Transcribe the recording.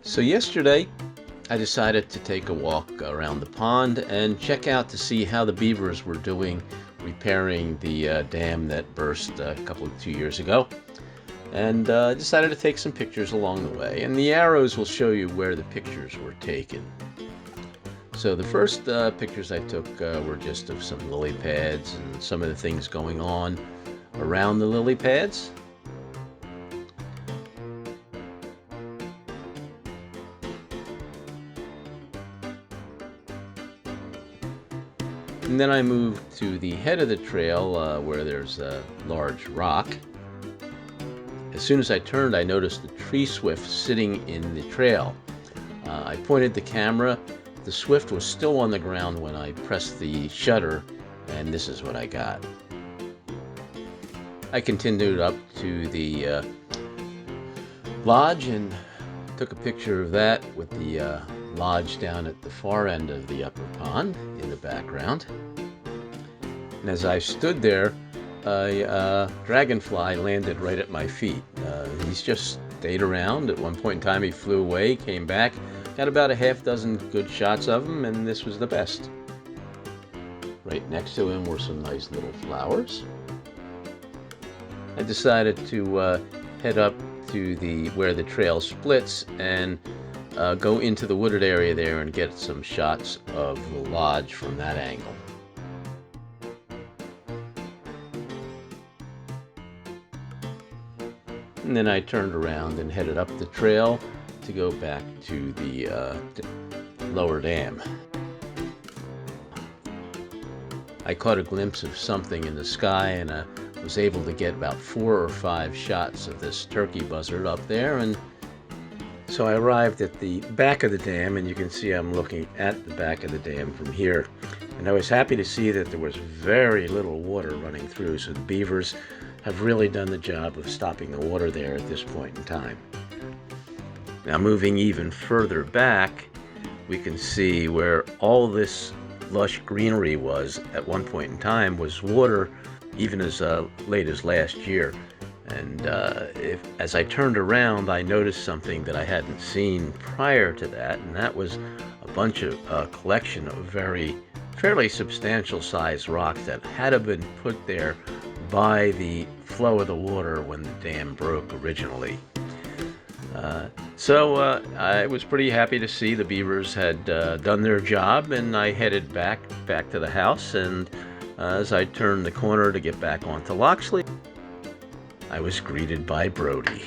So yesterday, I decided to take a walk around the pond and check out to see how the beavers were doing repairing the dam that burst a couple of 2 years ago. And decided to take some pictures along the way. And the arrows will show you where the pictures were taken. So the first pictures I took were just of some lily pads and some of the things going on around the lily pads. And then I moved to the head of the trail where there's a large rock. As soon as I turned, I noticed the tree swift sitting in the trail. I pointed the camera. The swift was still on the ground when I pressed the shutter, and this is what I got. I continued up to the lodge and took a picture of that with the lodge down at the far end of the upper pond in the background. And as I stood there, a dragonfly landed right at my feet. He's just stayed around. At one point in time, he flew away, came back, got about a half dozen good shots of him, and this was the best. Right next to him were some nice little flowers. I decided to head up to where the trail splits and go into the wooded area there and get some shots of the lodge from that angle. And then I turned around and headed up the trail to go back to the lower dam. I caught a glimpse of something in the sky, and I was able to get about 4 or 5 shots of this turkey buzzard up there. And so I arrived at the back of the dam, and you can see I'm looking at the back of the dam from here. And I was happy to see that there was very little water running through, so the beavers have really done the job of stopping the water there at this point in time. Now, moving even further back, we can see where all this lush greenery was at one point in time was water even as late as last year. And as I turned around, I noticed something that I hadn't seen prior to that, and that was a bunch of collection of fairly substantial sized rocks that had to have been put there by the flow of the water when the dam broke originally. So I was pretty happy to see the beavers had done their job, and I headed back to the house. And as I turned the corner to get back onto Loxley, I was greeted by Brody.